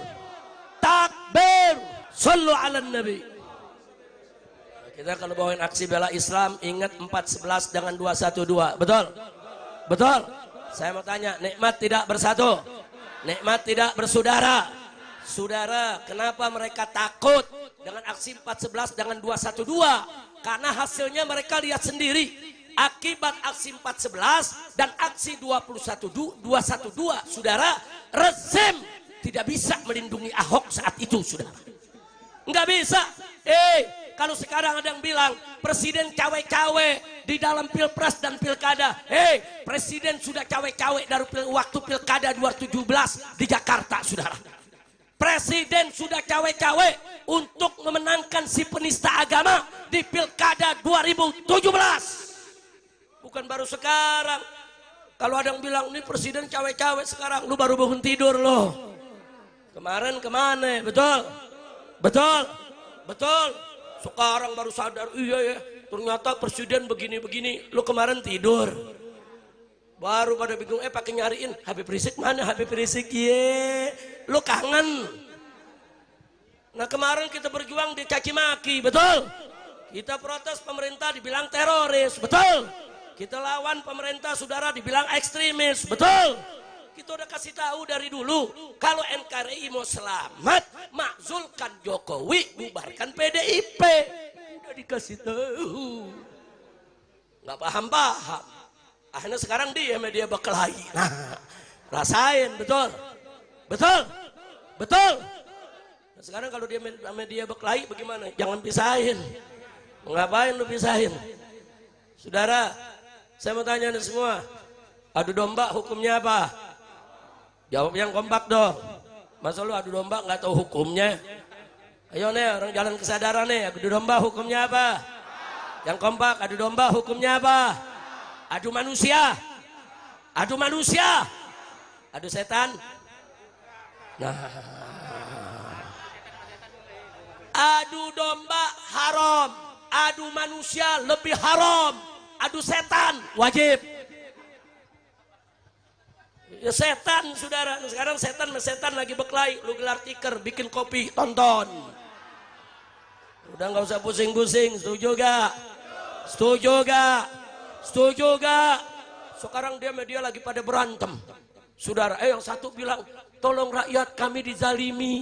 takbir, sallu ala nabi. Kita kalau bawain aksi bela Islam, ingat 411 dengan 212, betul? Betul? Saya mau tanya, nikmat tidak bersatu, nikmat tidak bersaudara. Saudara, kenapa mereka takut dengan aksi 411 dengan 212? Karena hasilnya mereka lihat sendiri. Akibat aksi 411 dan aksi 212, saudara, rezim tidak bisa melindungi Ahok saat itu, saudara. Nggak bisa. Kalau sekarang ada yang bilang presiden cawe-cawe, di dalam pilpres dan pilkada. Presiden sudah cawe-cawe dari waktu pilkada 2017 di Jakarta, saudara. Presiden sudah cawe-cawe untuk memenangkan si penista agama di pilkada 2017. Bukan baru sekarang. Kalau ada yang bilang, ini presiden cawe-cawe sekarang, lu baru bangun tidur loh. Kemarin kemana? Betul? Betul? Betul? Sekarang baru sadar, iya ya, ternyata presiden begini-begini. Lu kemarin tidur. Baru pada bingung, pakai nyariin Habib Rizik mana, Habib Rizik, lu kangen. Nah kemarin kita berjuang dicaci maki, betul? Kita protes pemerintah dibilang teroris, betul? Kita lawan pemerintah saudara dibilang ekstremis, betul? Kita udah kasih tahu dari dulu, kalau NKRI mau selamat, makzulkan Jokowi, bubarkan PDIP. Udah dikasih tahu, nggak paham-paham. Akhirnya sekarang dia media berkelahi. Nah, rasain, betul? Betul? Betul? Nah, sekarang kalau dia media berkelahi bagaimana? Jangan pisahin. Ngapain lu pisahin? Saudara, saya mau tanya nih semua. Adu domba hukumnya apa? Jawab yang kompak dong. Masa lu adu domba nggak tahu hukumnya? Ayo nih orang jalan kesadaran nih. Adu domba hukumnya apa? Yang kompak, adu domba hukumnya apa? Adu manusia, adu manusia, adu setan. Nah, adu domba haram, adu manusia lebih haram, adu setan wajib. Ya setan saudara, sekarang setan lagi berkelahi. Lu gelar tikar, bikin kopi, tonton. Udah nggak usah pusing-pusing, setuju gak? Setuju gak? Setuju gak? Sekarang dia media lagi pada berantem. Saudara, yang satu bilang, tolong rakyat kami dizalimi.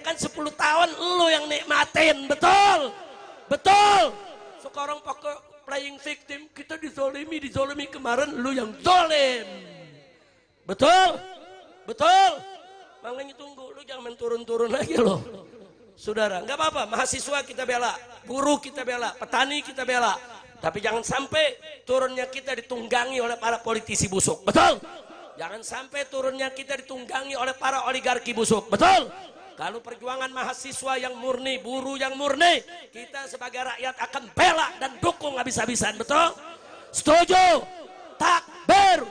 Kan 10 tahun lu yang nikmatin, betul? Betul? Sekarang pakai playing victim, kita dizolimi kemarin lu yang zolim. Betul? Betul? Makanya tunggu, lu jangan turun-turun lagi loh. Saudara, nggak apa-apa, mahasiswa kita bela, buruh kita bela, petani kita bela. Tapi jangan sampai turunnya kita ditunggangi oleh para politisi busuk. Betul? Jangan sampai turunnya kita ditunggangi oleh para oligarki busuk. Betul? Kalau perjuangan mahasiswa yang murni, buruh yang murni, kita sebagai rakyat akan bela dan dukung habis-habisan. Betul? Setuju? Takbir!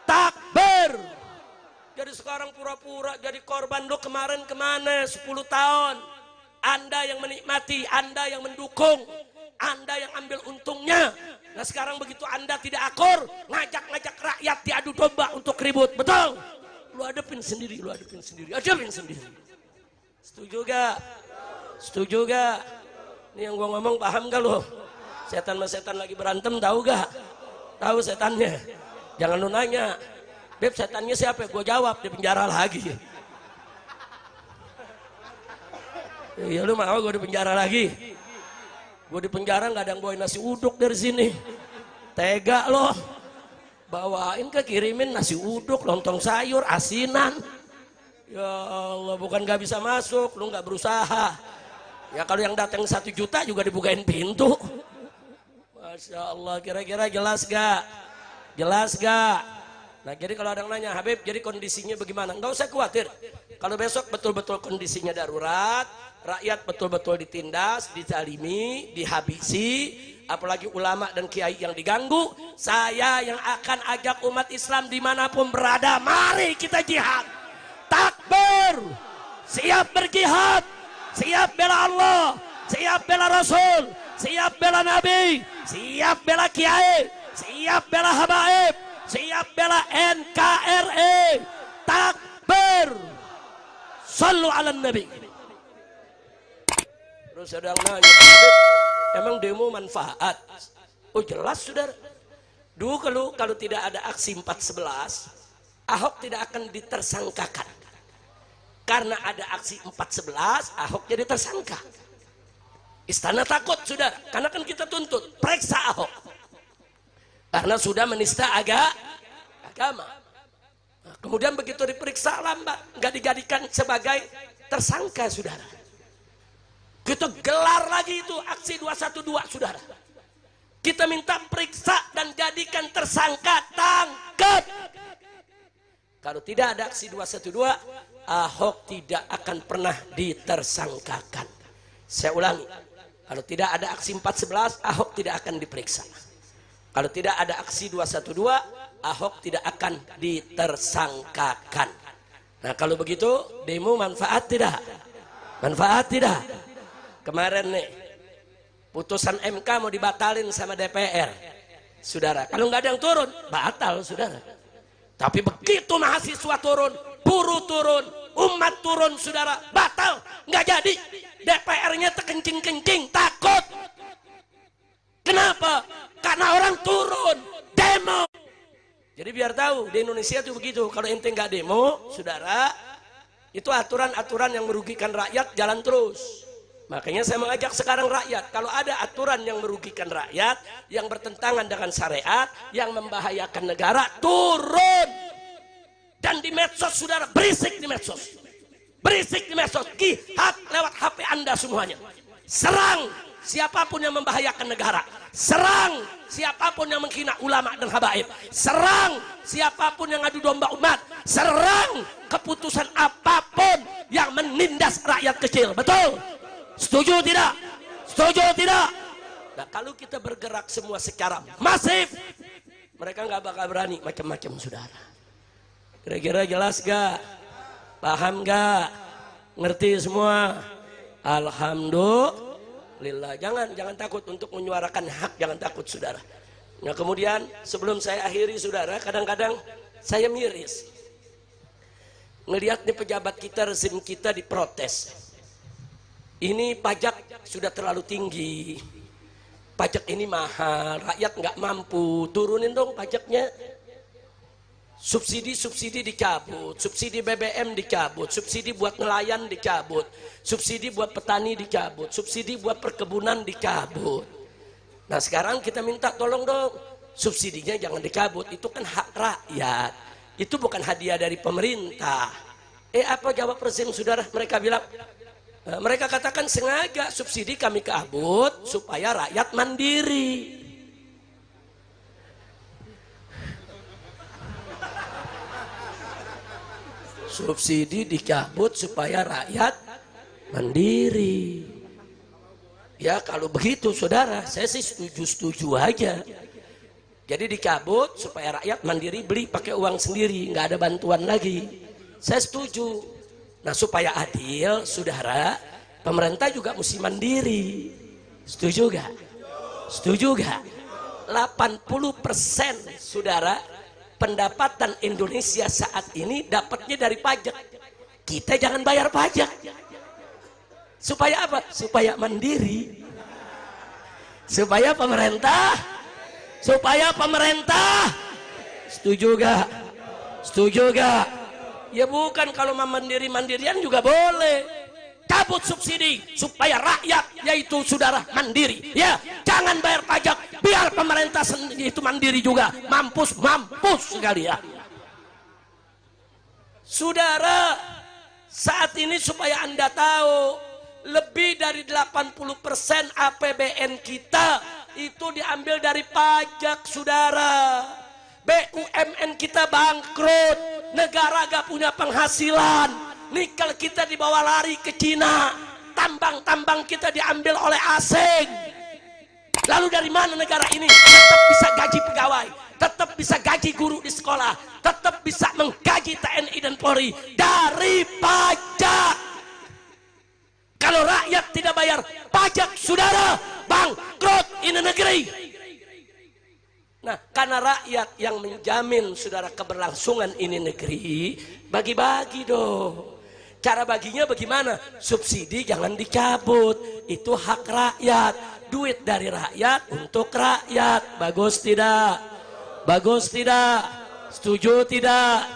Takbir! Jadi sekarang pura-pura jadi korban. Lu kemarin kemana? 10 tahun. Anda yang menikmati, Anda yang mendukung, Anda yang ambil untungnya. Nah sekarang begitu Anda tidak akur, ngajak-ngajak rakyat diadu domba untuk ribut. Betul? Lu hadapin sendiri, hadapin sendiri. Setuju gak? Setuju gak? Ini yang gua ngomong paham gak lu? Setan sama setan lagi berantem, tahu gak? Tahu setannya? Jangan lu nanya, Beb setannya siapa? Gua jawab, di penjara lagi. Ya lu mau gua di penjara lagi? Gue di penjara nggak ada yang bawain nasi uduk dari sini. Tega loh. Bawain kirimin nasi uduk, lontong sayur, asinan. Ya Allah, bukan nggak bisa masuk, lu nggak berusaha. Ya kalau yang datang 1 juta juga dibukain pintu. Masya Allah, kira-kira jelas gak? Jelas gak? Nah jadi kalau ada yang nanya, Habib jadi kondisinya bagaimana? Nggak usah khawatir. Kalau besok betul-betul kondisinya darurat, rakyat betul-betul ditindas, dizalimi, dihabisi, apalagi ulama dan kiai yang diganggu, saya yang akan ajak umat Islam dimanapun berada, mari kita jihad. Takbir, siap berjihad, siap bela Allah, siap bela Rasul, siap bela Nabi, siap bela kiai, siap bela habaib, siap bela NKRI. Takbir, sallu ala Nabi. Terus ada yang nanya, emang demo manfaat? Oh jelas saudara. Dulu kalau tidak ada aksi 411, Ahok tidak akan ditersangkakan. Karena ada aksi 411, Ahok jadi tersangka. Istana takut saudara, karena kan kita tuntut, periksa Ahok. Karena sudah menista agama. Nah, kemudian begitu diperiksa lambat, nggak dijadikan sebagai tersangka saudara. Kita gelar lagi itu aksi 212 saudara. Kita minta periksa dan jadikan tersangka, tangkap. Kalau tidak ada aksi 212, Ahok tidak akan pernah ditersangkakan. Saya ulangi, kalau tidak ada aksi 411, Ahok tidak akan diperiksa. Kalau tidak ada aksi 212, Ahok tidak akan ditersangkakan. Nah kalau begitu, demo manfaat tidak? Manfaat tidak? Kemarin nih, putusan MK mau dibatalin sama DPR. Saudara, kalau nggak ada yang turun, batal saudara. Tapi begitu mahasiswa turun, buruh turun, umat turun, saudara, batal, nggak jadi. DPR-nya terkencing-kencing, takut. Kenapa? Karena orang turun, demo. Jadi biar tahu, di Indonesia itu begitu. Kalau ente nggak demo, saudara, itu aturan-aturan yang merugikan rakyat jalan terus. Makanya saya mengajak sekarang rakyat, kalau ada aturan yang merugikan rakyat, yang bertentangan dengan syariat, yang membahayakan negara, turun. Dan di medsos, saudara, berisik di medsos. Berisik di medsos, jihad lewat HP Anda semuanya. Serang siapapun yang membahayakan negara. Serang siapapun yang menghina ulama dan habaib. Serang siapapun yang adu domba umat. Serang keputusan apapun yang menindas rakyat kecil. Betul? Setuju tidak? Setuju tidak? Nah kalau kita bergerak semua secara masif, mereka nggak bakal berani macam-macam saudara. Kira-kira jelas gak? Paham gak? Ngerti semua? Alhamdulillah. Jangan takut untuk menyuarakan hak, jangan takut saudara. Nah kemudian sebelum saya akhiri saudara, kadang-kadang saya miris ngelihat nih pejabat kita, rezim kita diprotes. Ini pajak sudah terlalu tinggi, pajak ini mahal, rakyat nggak mampu, turunin dong pajaknya. Subsidi dicabut, subsidi BBM dicabut, subsidi buat nelayan dicabut, subsidi buat petani dicabut, subsidi buat perkebunan dicabut. Nah sekarang kita minta tolong dong, subsidinya jangan dicabut, itu kan hak rakyat, itu bukan hadiah dari pemerintah. Apa jawab rezim saudara? Mereka bilang, mereka katakan sengaja subsidi kami cabut supaya rakyat mandiri. Subsidi dicabut supaya rakyat mandiri. Ya kalau begitu saudara, saya sih setuju aja. Jadi dicabut supaya rakyat mandiri, beli pakai uang sendiri, nggak ada bantuan lagi. Saya setuju. Nah supaya adil saudara, pemerintah juga mesti mandiri. Setuju gak? Setuju gak? 80% saudara pendapatan Indonesia saat ini dapatnya dari pajak. Kita jangan bayar pajak. Supaya apa? Supaya mandiri. Supaya pemerintah setuju gak? Setuju gak? Ya bukan, kalau mandiri-mandirian juga boleh. Cabut subsidi supaya rakyat yaitu saudara mandiri. Ya, jangan bayar pajak, biar pemerintah itu mandiri juga. Mampus sekalian. Saudara, saat ini supaya Anda tahu, lebih dari 80% APBN kita itu diambil dari pajak saudara. BUMN kita bangkrut, negara gak punya penghasilan, nikel kita dibawa lari ke Cina, tambang-tambang kita diambil oleh asing. Lalu dari mana negara ini tetap bisa gaji pegawai, tetap bisa gaji guru di sekolah, tetap bisa menggaji TNI dan Polri? Dari pajak. Kalau rakyat tidak bayar pajak saudara, bangkrut ini negeri. Nah, karena rakyat yang menjamin saudara keberlangsungan ini negeri, bagi-bagi dong. Cara baginya bagaimana? Subsidi jangan dicabut, itu hak rakyat. Duit dari rakyat untuk rakyat. Bagus tidak? Bagus tidak? Setuju tidak?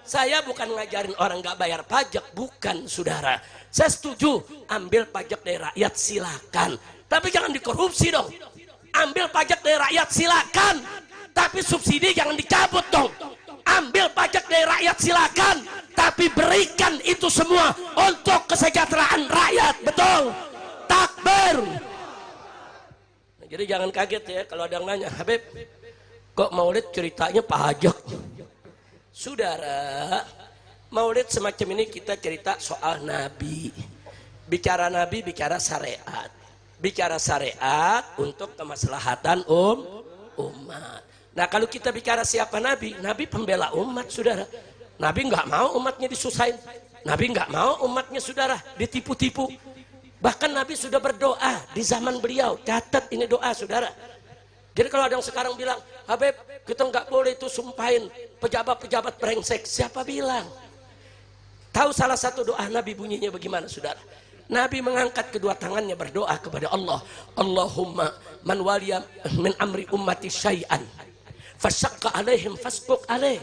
Saya bukan ngajarin orang gak bayar pajak, bukan saudara. Saya setuju ambil pajak dari rakyat silakan, tapi jangan dikorupsi dong. Ambil pajak dari rakyat silakan, tapi subsidi jangan dicabut dong. Ambil pajak dari rakyat silakan, tapi berikan itu semua untuk kesejahteraan rakyat. Betul? Takbir. Jadi jangan kaget ya kalau ada yang nanya, Habib, kok maulid ceritanya pajak? Saudara, maulid semacam ini kita cerita soal Nabi. Bicara Nabi, bicara syariat. Bicara syariat untuk kemaslahatan umat. Nah kalau kita bicara siapa Nabi? Nabi pembela umat, saudara. Nabi nggak mau umatnya disusahin. Nabi nggak mau umatnya, saudara, ditipu-tipu. Bahkan Nabi sudah berdoa di zaman beliau. Catat ini doa, saudara. Jadi kalau ada yang sekarang bilang, Habib, kita nggak boleh itu sumpahin pejabat-pejabat brengsek. Siapa bilang? Tahu salah satu doa Nabi bunyinya bagaimana, saudara? Nabi mengangkat kedua tangannya berdoa kepada Allah. Allahumma man waliya min amri ummati syai'an fasyaqqa alaihim fasbuq alaih.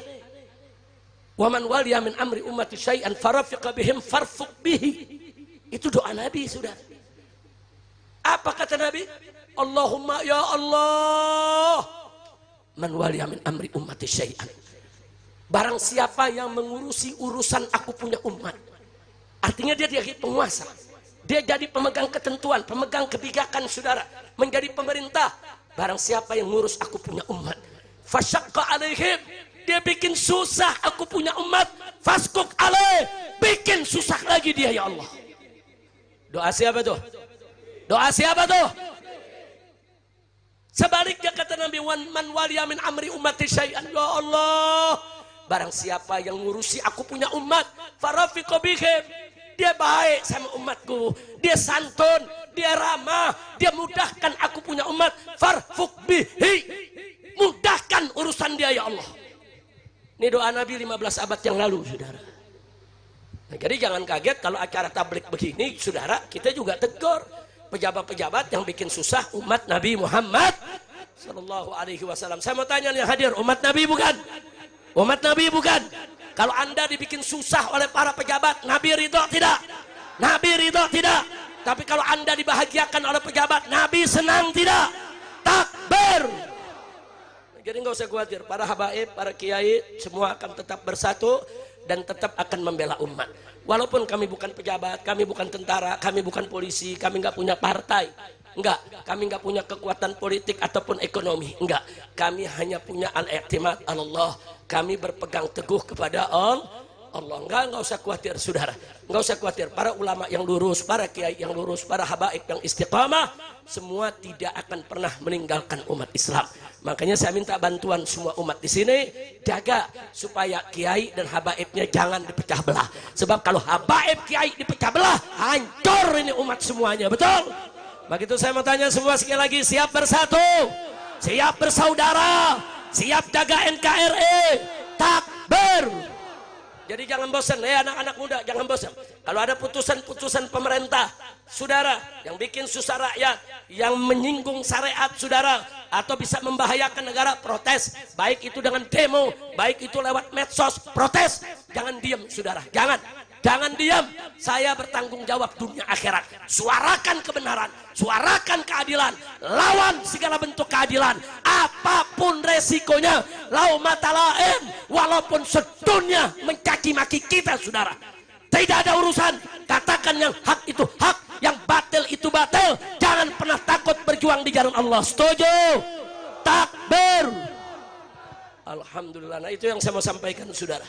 Wa man waliya min amri ummati syai'an farafiqa bihim farfuq bihi. Itu doa Nabi, saudara. Apa kata Nabi? Allahumma ya Allah, man waliya min amri ummati syai'an. Barang siapa yang mengurusi urusan aku punya umat. Artinya dia jadi penguasa. Dia jadi pemegang ketentuan, pemegang kebijakan, saudara. Menjadi pemerintah. Barang siapa yang ngurus aku punya umat. Fasyaqqa alaihim. Dia bikin susah aku punya umat. Fasquk alaih. Bikin susah lagi dia, ya Allah. Doa siapa tuh? Doa siapa tuh? Sebaliknya kata Nabi, man waliya min amri ummati syai'an. Ya Allah, barang siapa yang ngurusi aku punya umat, farafiqa bihim. Dia baik sama umatku, dia santun, dia ramah, dia mudahkan aku punya umat, farfuq bihi. Mudahkan urusan dia, ya Allah. Ini doa Nabi 15 abad yang lalu, saudara. Nah, jadi jangan kaget kalau acara tablik begini, saudara, kita juga tegur pejabat-pejabat yang bikin susah umat Nabi Muhammad Sallallahu Alaihi Wasallam. Saya mau tanya nih, hadir, umat Nabi bukan? Umat Nabi bukan? Kalau anda dibikin susah oleh para pejabat, Nabi ridho tidak? Nabi ridho tidak? Tapi kalau anda dibahagiakan oleh pejabat, Nabi senang tidak? Takbir! Jadi nggak usah khawatir, para habaib, para kiai, semua akan tetap bersatu dan tetap akan membela umat. Walaupun kami bukan pejabat, kami bukan tentara, kami bukan polisi, kami nggak punya partai, enggak, kami nggak punya kekuatan politik ataupun ekonomi, enggak, kami hanya punya al-i'timad Allah. Kami berpegang teguh kepada Allah. Enggak usah khawatir, saudara, nggak usah khawatir. Para ulama yang lurus, para kiai yang lurus, para habaib yang istiqamah, semua tidak akan pernah meninggalkan umat Islam. Makanya saya minta bantuan semua umat di sini, jaga supaya kiai dan habaibnya jangan dipecah belah. Sebab kalau habaib kiai dipecah belah, hancur ini umat semuanya, betul? Begitu saya mau tanya semua sekali lagi, siap bersatu, siap bersaudara, siap jaga NKRI, takbir. Jadi jangan bosan, ya anak-anak muda, jangan bosan. Kalau ada putusan-putusan pemerintah, saudara, yang bikin susah rakyat, yang menyinggung syariat, saudara, atau bisa membahayakan negara, protes. Baik itu dengan demo, baik itu lewat medsos, protes. Jangan diam, saudara, jangan diam. Saya bertanggung jawab dunia akhirat. Suarakan kebenaran, suarakan keadilan, lawan segala bentuk keadilan, apapun resikonya. Laumata laim, walaupun sedunia mencaci maki kita, saudara, tidak ada urusan. Katakan yang hak itu hak, yang batil itu batil. Jangan pernah takut berjuang di jalan Allah. Setuju? Takbir. Alhamdulillah. Nah itu yang saya mau sampaikan, saudara.